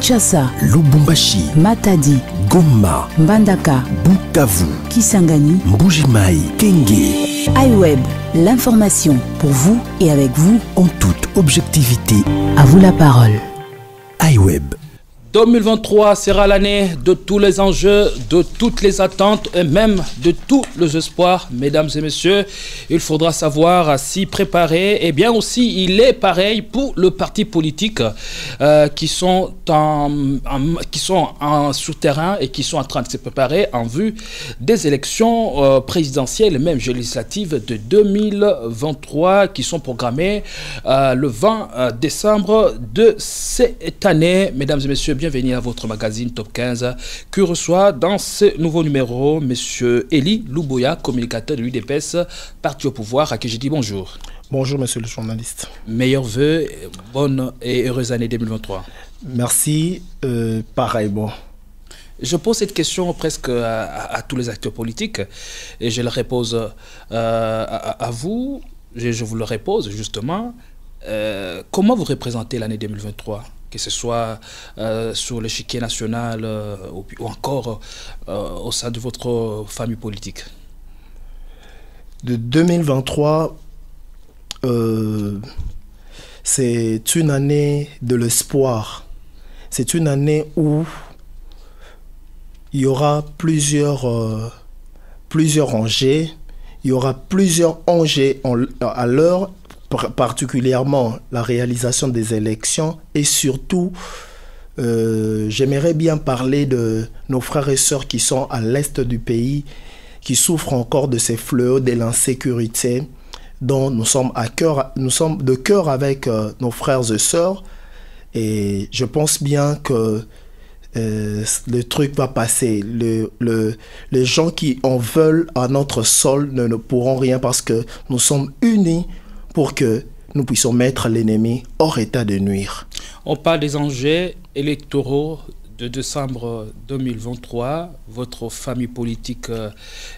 Kinshasa, Lubumbashi, Matadi, Goma, Mbandaka, Bukavu, Kisangani, Mbuji-Mayi, Kenge. iWeb, l'information pour vous et avec vous En toute objectivité, à vous la parole. iWeb. 2023 sera l'année de tous les enjeux, de toutes les attentes et même de tous les espoirs. Mesdames et messieurs, il faudra savoir s'y préparer. Et bien aussi, il est pareil pour le parti politique qui sont en souterrain et qui sont en train de se préparer en vue des élections présidentielles et même législatives de 2023 qui sont programmées le 20 décembre de cette année. Mesdames et messieurs, bienvenue à votre magazine Top 15 qui reçoit dans ce nouveau numéro M. Eli Luboya, communicateur de l'UDPS, parti au pouvoir, à qui je dis bonjour. Bonjour monsieur le journaliste. Meilleurs vœux, bonne et heureuse année 2023. Merci, pareillement. Je pose cette question presque à tous les acteurs politiques et je la repose à vous, je vous le repose justement. Comment vous représentez l'année 2023 ? Que ce soit sur l'échiquier national ou encore au sein de votre famille politique? De 2023, c'est une année de l'espoir. C'est une année où il y aura plusieurs enjeux. Il y aura plusieurs enjeux à l'heure, particulièrement la réalisation des élections et surtout j'aimerais bien parler de nos frères et sœurs qui sont à l'est du pays, qui souffrent encore de ces fléaux de l'insécurité dont nous sommes de cœur avec nos frères et sœurs, et je pense bien que le truc va passer. Les gens qui en veulent à notre sol ne pourront rien parce que nous sommes unis pour que nous puissions mettre l'ennemi hors état de nuire. On parle des enjeux électoraux de décembre 2023. Votre famille politique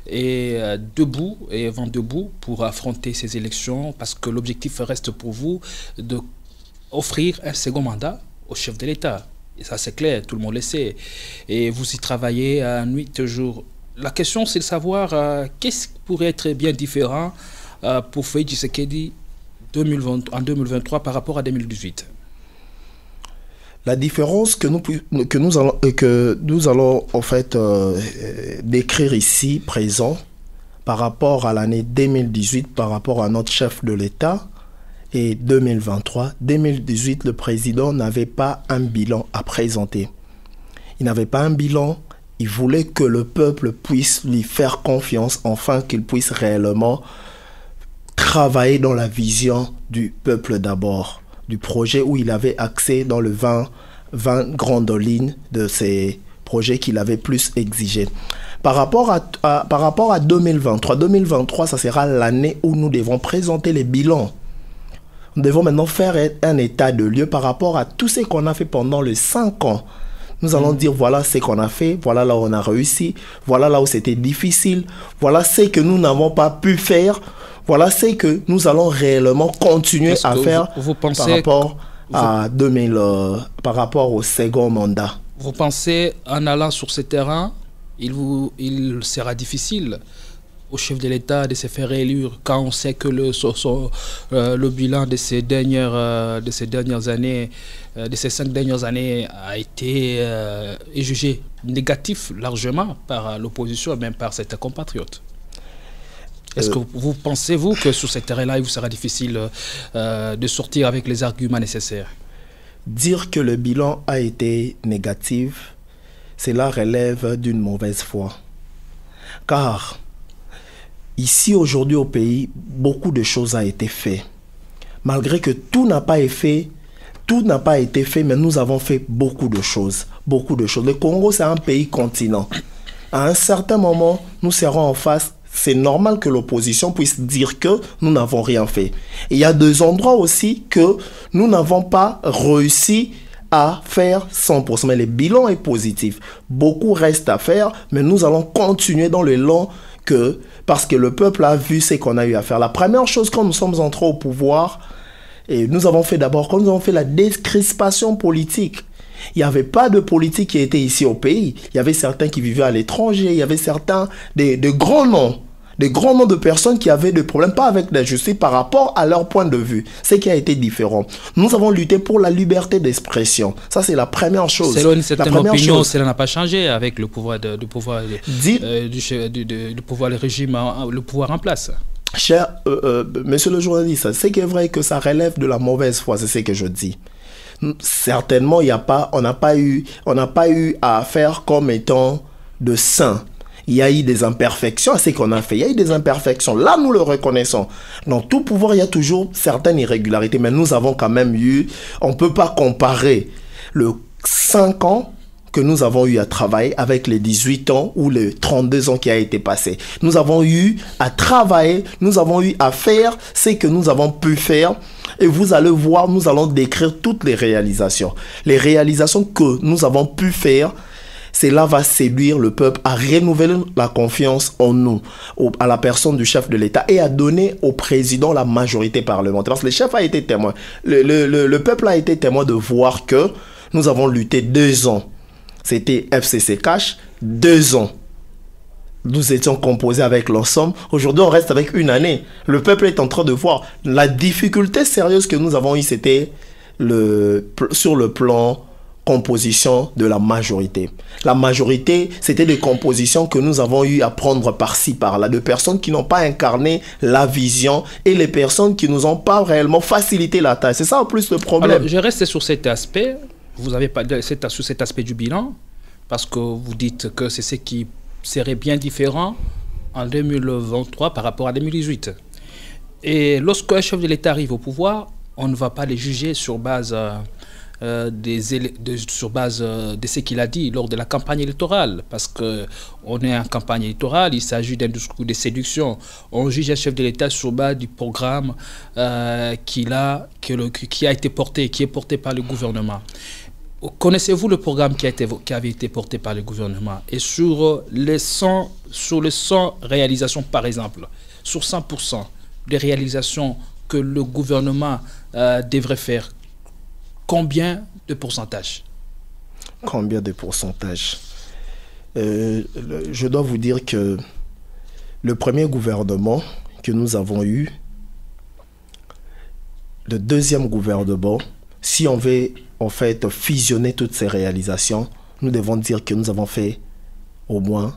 est debout et vent debout pour affronter ces élections parce que l'objectif reste pour vous d'offrir un second mandat au chef de l'État. Et ça c'est clair, tout le monde le sait. Et vous y travaillez à nuit et jour. La question c'est de savoir qu'est-ce qui pourrait être bien différent pour Félix Tshisekedi en 2023 par rapport à 2018. La différence que nous allons en fait décrire ici, présent, par rapport à l'année 2018, par rapport à notre chef de l'État, et 2023. 2018, le président n'avait pas un bilan à présenter. Il n'avait pas un bilan. Il voulait que le peuple puisse lui faire confiance, afin qu'il puisse réellement travailler dans la vision du peuple d'abord, du projet où il avait accès dans le 20 grandes lignes de ces projets qu'il avait plus exigés. Par rapport à 2023, ça sera l'année où nous devons présenter les bilans. Nous devons maintenant faire un état de lieu par rapport à tout ce qu'on a fait pendant les 5 ans. Nous allons dire voilà ce qu'on a fait, voilà là où on a réussi, voilà là où c'était difficile, voilà ce que nous n'avons pas pu faire. Voilà ce que nous allons réellement continuer à faire par rapport au second mandat. Vous pensez en allant sur ce terrain, il sera difficile au chef de l'État de se faire réélire quand on sait que le bilan de ces 5 dernières années a été jugé négatif largement par l'opposition et même par certains compatriotes? Est-ce que vous pensez, vous, que sur ce terrain-là, il vous sera difficile de sortir avec les arguments nécessaires? Dire que le bilan a été négatif, cela relève d'une mauvaise foi. Car ici, aujourd'hui au pays, beaucoup de choses ont été faites. Malgré que tout n'a pas été fait, mais nous avons fait beaucoup de choses. Beaucoup de choses. Le Congo, c'est un pays continent. À un certain moment, nous serons en face. C'est normal que l'opposition puisse dire que nous n'avons rien fait. Et il y a 2 endroits aussi que nous n'avons pas réussi à faire 100%. Mais le bilan est positif. Beaucoup reste à faire, mais nous allons continuer dans le long parce que le peuple a vu ce qu'on a eu à faire. La première chose, quand nous sommes entrés au pouvoir, et nous avons fait d'abord, quand nous avons fait la décrispation politique, Il n'y avait pas de politique qui était ici au pays. Il y avait certains qui vivaient à l'étranger. Il y avait certains, des grands noms de personnes qui avaient des problèmes, pas avec la justice, par rapport à leur point de vue. Ce qui a été différent. Nous avons lutté pour la liberté d'expression. Ça, c'est la première chose. Selon une certaine opinion, cela n'a pas changé avec le pouvoir du régime, le pouvoir en place. Cher monsieur le journaliste, c'est vrai que ça relève de la mauvaise foi, c'est ce que je dis. Certainement, on n'a pas eu à faire comme étant de saints. Il y a eu des imperfections à ce qu'on a fait. Il y a eu des imperfections. Là, nous le reconnaissons. Dans tout pouvoir, il y a toujours certaines irrégularités. Mais nous avons quand même eu... On ne peut pas comparer le 5 ans que nous avons eu à travailler avec les 18 ans ou les 32 ans qui a été passé. Nous avons eu à travailler, nous avons eu à faire ce que nous avons pu faire. Et vous allez voir, nous allons décrire toutes les réalisations. Les réalisations que nous avons pu faire, cela va séduire le peuple à renouveler la confiance en nous, à la personne du chef de l'État et à donner au président la majorité parlementaire. Parce que le chef a été témoin. Le peuple a été témoin de voir que nous avons lutté 2 ans. C'était FCC Cash, 2 ans. Nous étions composés avec l'ensemble. Aujourd'hui, on reste avec 1 année. Le peuple est en train de voir. La difficulté sérieuse que nous avons eue, c'était sur le plan composition de la majorité. La majorité, c'était des compositions que nous avons eu à prendre par-ci, par-là, de personnes qui n'ont pas incarné la vision et les personnes qui nous ont pas réellement facilité la tâche. C'est ça en plus le problème. Alors, je reste sur cet aspect. Vous avez pas sur cet aspect du bilan, parce que vous dites que c'est ce qui serait bien différent en 2023 par rapport à 2018. Et lorsqu'un chef de l'État arrive au pouvoir, on ne va pas les juger sur base de ce qu'il a dit lors de la campagne électorale, parce qu'on est en campagne électorale, il s'agit d'un discours de séduction. On juge un chef de l'État sur base du programme qui est porté par le gouvernement. Connaissez-vous le programme qui avait été porté par le gouvernement? Et sur les 100 réalisations, par exemple, sur 100% des réalisations que le gouvernement devrait faire, combien de pourcentage? Combien de pourcentage? Je dois vous dire que le premier gouvernement que nous avons eu, le deuxième gouvernement, si on veut en fait fusionner toutes ces réalisations, nous devons dire que nous avons fait au moins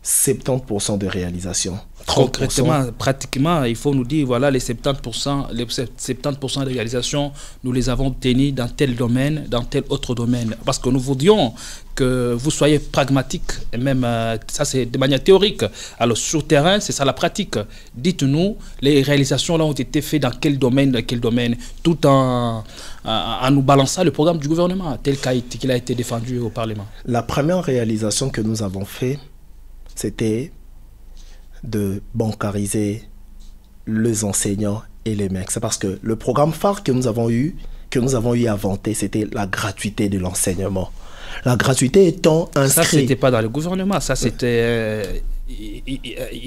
70% de réalisations. Concrètement, pratiquement, il faut nous dire, voilà, les 70% de réalisations, nous les avons obtenues dans tel domaine, dans tel autre domaine. Parce que nous voudrions que vous soyez pragmatique, et même, ça c'est de manière théorique. Alors, sur terrain, c'est ça la pratique. Dites-nous, les réalisations là ont été faites dans quel domaine, tout en nous balançant le programme du gouvernement, tel qu'il a été défendu au Parlement. La première réalisation que nous avons faite, c'était de bancariser les enseignants et les mecs. C'est parce que le programme phare que nous avons eu à vanter, c'était la gratuité de l'enseignement. La gratuité étant inscrite... Ça, c'était pas dans le gouvernement, ça c'était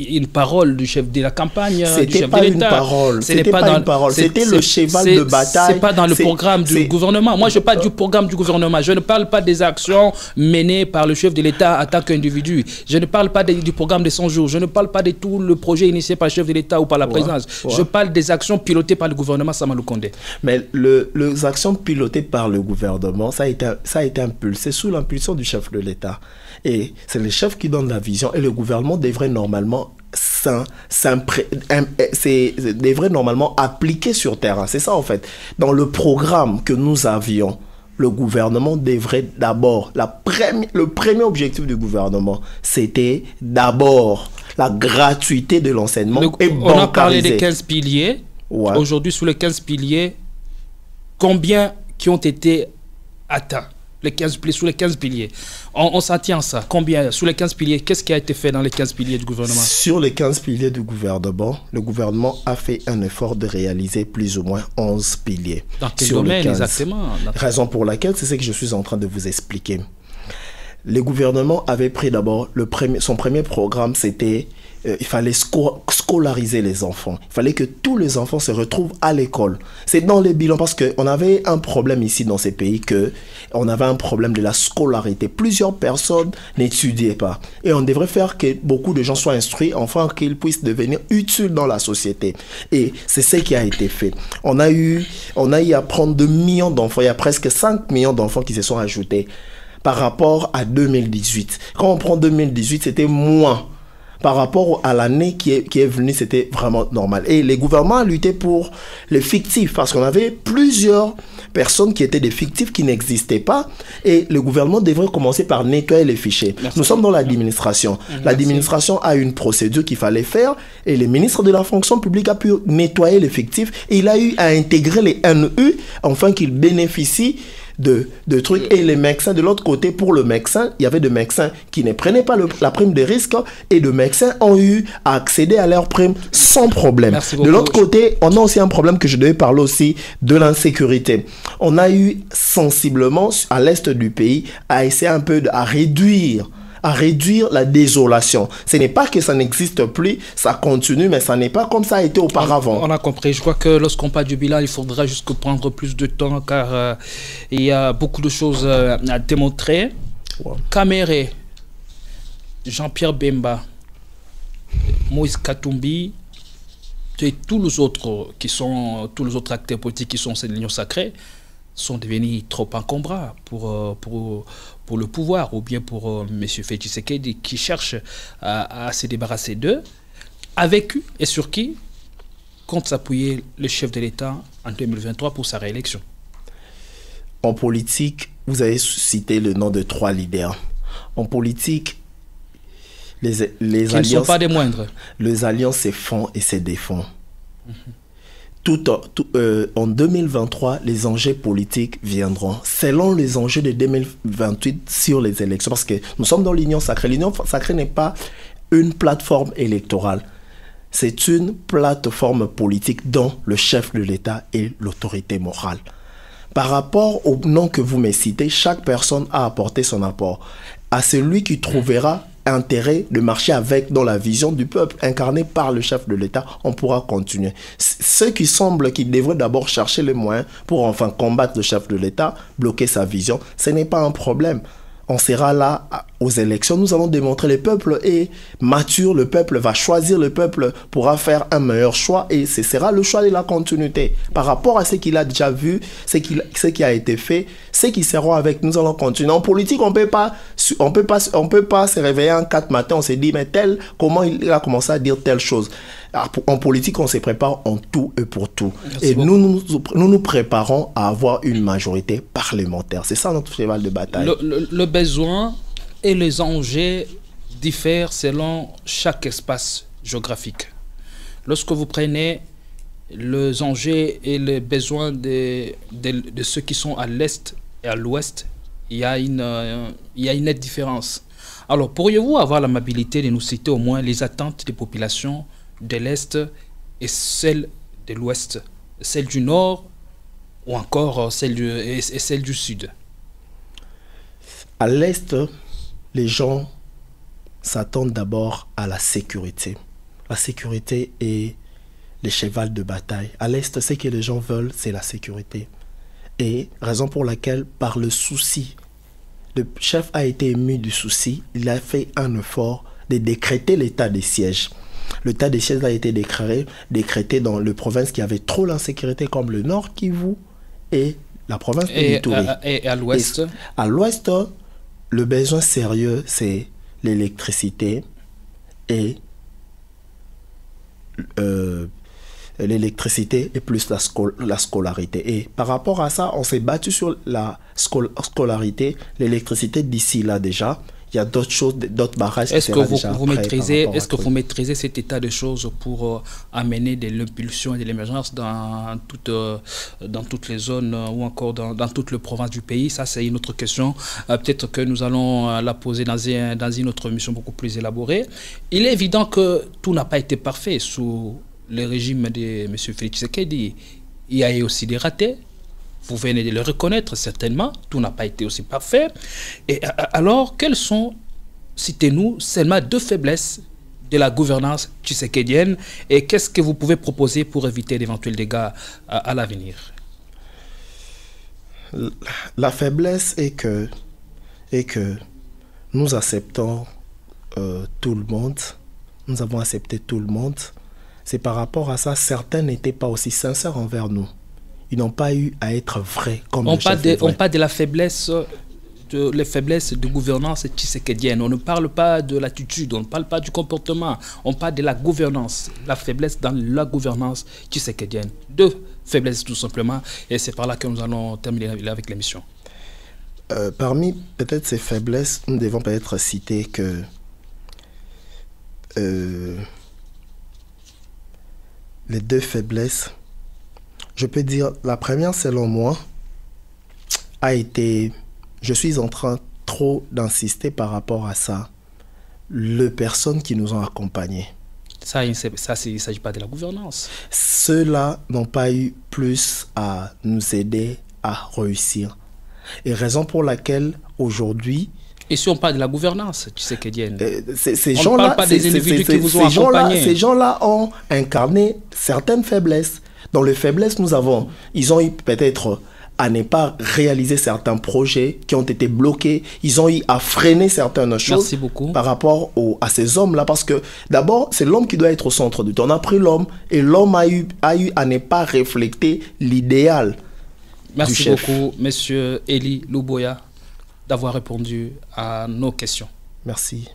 une parole du chef de la campagne. C'était pas une parole, c'était pas une parole, c'était le cheval de bataille. C'est pas dans le programme du gouvernement. Moi, je parle du programme du gouvernement. Je ne parle pas des actions menées par le chef de l'État en tant qu'individu. Je ne parle pas du programme des 100 jours. Je ne parle pas de tout le projet initié par le chef de l'État ou par la présidence. Je parle des actions pilotées par le gouvernement Sama Lukonde. Mais les actions pilotées par le gouvernement, ça a été impulsé sous l'impulsion du chef de l'État. Et c'est le chef qui donne la vision et le gouvernement devrait normalement appliquer sur terrain. C'est ça en fait. Dans le programme que nous avions, le gouvernement devrait d'abord, le premier objectif du gouvernement, c'était d'abord la gratuité de l'enseignement et bancariser. On a parlé des 15 piliers. Ouais. Aujourd'hui, sur les 15 piliers, combien qui ont été atteints? Sur les 15 piliers. On s'en tient à ça. Combien? Sur les 15 piliers, qu'est-ce qui a été fait dans les 15 piliers du gouvernement? Sur les 15 piliers du gouvernement, le gouvernement a fait un effort de réaliser plus ou moins 11 piliers. Dans quel domaine exactement? Raison pour laquelle, c'est ce que je suis en train de vous expliquer. le gouvernement avait pris d'abord son premier programme, c'était il fallait scolariser les enfants. Il fallait que tous les enfants se retrouvent à l'école. C'est dans les bilans parce qu'on avait un problème ici dans ces pays on avait un problème de la scolarité. Plusieurs personnes n'étudiaient pas. Et on devrait faire que beaucoup de gens soient instruits afin qu'ils puissent devenir utiles dans la société. Et c'est ce qui a été fait. On a eu à prendre 2 millions d'enfants. Il y a presque 5 millions d'enfants qui se sont ajoutés par rapport à 2018. Quand on prend 2018, c'était moins. Par rapport à l'année qui est venue, c'était vraiment normal. Et les gouvernements ont lutté pour les fictifs parce qu'on avait plusieurs personnes qui étaient des fictifs qui n'existaient pas. Et le gouvernement devrait commencer par nettoyer les fichiers. Merci. Nous sommes dans l'administration. L'administration a une procédure qu'il fallait faire et le ministre de la fonction publique a pu nettoyer les fictifs. Et il a eu à intégrer les NU afin qu'ils bénéficient de trucs. Et les médecins, de l'autre côté, pour le médecin, il y avait des médecins qui ne prenaient pas la prime de risque et des médecins ont eu à accéder à leur prime sans problème. De l'autre côté, on a aussi un problème que je devais parler aussi de l'insécurité. On a eu sensiblement à l'est du pays à essayer un peu à réduire la désolation. Ce n'est pas que ça n'existe plus, ça continue, mais ça n'est pas comme ça a été auparavant. On a compris. Je crois que lorsqu'on parle du bilan, il faudra juste prendre plus de temps car il y a beaucoup de choses à démontrer. Wow. Kamere, Jean-Pierre Bemba, Moïse Katumbi et tous les autres acteurs politiques qui sont de l'Union sacrée sont devenus trop encombrants pour le pouvoir ou bien pour M. Félix Tshisekedi qui cherche à se débarrasser d'eux, avec et sur qui compte s'appuyer le chef de l'État en 2023 pour sa réélection. En politique, vous avez cité le nom de 3 leaders. En politique, les alliances ne sont pas des moindres. Les alliances se font et se défont. En 2023, les enjeux politiques viendront selon les enjeux de 2028 sur les élections. Parce que nous sommes dans l'Union sacrée. L'Union sacrée n'est pas une plateforme électorale. C'est une plateforme politique dont le chef de l'État est l'autorité morale. Par rapport au nom que vous me citez, chaque personne a apporté son apport. À celui qui trouvera intérêt de marcher avec dans la vision du peuple incarnée par le chef de l'État, on pourra continuer. Ceux qui semblent qu'ils devraient d'abord chercher les moyens pour enfin combattre le chef de l'État, bloquer sa vision, ce n'est pas un problème. On sera là aux élections, nous allons démontrer le peuple est mature, le peuple va choisir, le peuple pourra faire un meilleur choix et ce sera le choix de la continuité. Par rapport à ce qu'il a déjà vu, ce qui a été fait, ce qui sera avec nous allons continuer. En politique, on peut pas se réveiller un 4 matin, on se dit mais comment il a commencé à dire telle chose. En politique, on se prépare en tout et pour tout. Merci et nous préparons à avoir une majorité parlementaire. C'est ça notre cheval de bataille. Le besoin et les enjeux diffèrent selon chaque espace géographique. Lorsque vous prenez les enjeux et les besoins de ceux qui sont à l'est et à l'ouest, il y a une nette différence. Alors, pourriez-vous avoir l'amabilité de nous citer au moins les attentes des populations de l'Est et celle de l'Ouest, celle du Nord ou encore celle du Sud? À l'Est, les gens s'attendent d'abord à la sécurité. La sécurité est le cheval de bataille. À l'Est, ce que les gens veulent, c'est la sécurité. Et raison pour laquelle, par le souci, le chef a été ému du souci, il a fait un effort de décréter l'état de siège. L'état de siège a été décrété dans les provinces qui avaient trop l'insécurité comme le Nord Kivu et la province de Ituri. Et à l'Ouest? À l'Ouest, le besoin sérieux, c'est l'électricité et plus la scolarité. Et par rapport à ça, on s'est battu sur la scolarité, l'électricité d'ici là déjà. Il y a d'autres choses, d'autres barrages. Est-ce que vous maîtrisez cet état de choses pour amener de l'impulsion et de l'émergence dans toutes les zones ou encore dans toutes les provinces du pays? Ça, c'est une autre question. Peut-être que nous allons la poser dans une autre mission beaucoup plus élaborée. Il est évident que tout n'a pas été parfait sous le régime de M. Félix Tshisekedi. Il y a eu aussi des ratés. Vous venez de le reconnaître certainement, tout n'a pas été aussi parfait. Et alors, quelles sont, citez-nous, seulement 2 faiblesses de la gouvernance tshisekedienne et qu'est-ce que vous pouvez proposer pour éviter d'éventuels dégâts à l'avenir? La faiblesse est que nous acceptons tout le monde. Nous avons accepté tout le monde. C'est par rapport à ça, certains n'étaient pas aussi sincères envers nous. Ils n'ont pas eu à être vrais comme on parle de la faiblesse, les faiblesses de gouvernance tshisekedienne. On ne parle pas de l'attitude, on ne parle pas du comportement, on parle de la gouvernance, la faiblesse dans la gouvernance tshisekedienne. 2 faiblesses tout simplement, et c'est par là que nous allons terminer avec l'émission. Parmi peut-être ces faiblesses, nous devons peut-être citer que les 2 faiblesses, je peux dire, la première selon moi a été, je suis en train trop d'insister par rapport à ça, les personnes qui nous ont accompagnés. Ça il ne s'agit pas de la gouvernance. Ceux-là n'ont pas eu plus à nous aider à réussir. Et raison pour laquelle aujourd'hui... Et si on parle de la gouvernance tshisekedienne, ces gens-là ont incarné certaines faiblesses. Dans les faiblesses, ils ont eu peut-être à ne pas réaliser certains projets qui ont été bloqués. Ils ont eu à freiner certaines choses par rapport à ces hommes-là. Parce que d'abord, c'est l'homme qui doit être au centre de tout. On a pris l'homme et l'homme a eu à ne pas refléter l'idéal. Merci beaucoup, Monsieur Eli Luboya, d'avoir répondu à nos questions. Merci.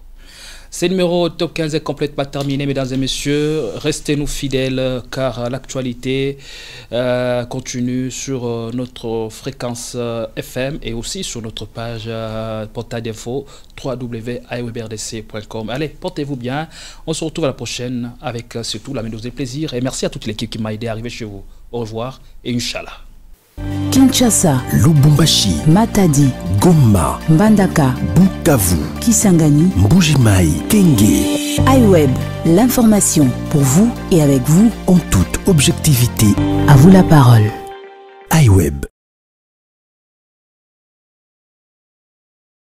Ce numéro Top 15 est complètement terminé, mesdames et messieurs. Restez-nous fidèles car l'actualité continue sur notre fréquence FM et aussi sur notre page portail d'info www.iwebrdc.com. Allez, portez-vous bien. On se retrouve à la prochaine avec surtout la dose de plaisir. Et merci à toute l'équipe qui m'a aidé à arriver chez vous. Au revoir et Inch'Allah. Kinshasa, Lubumbashi, Matadi, Goma, Mbandaka, Bukavu, Kisangani, Mbuji-Mayi, Kenge. iWeb, l'information pour vous et avec vous En toute objectivité, à vous la parole. iWeb.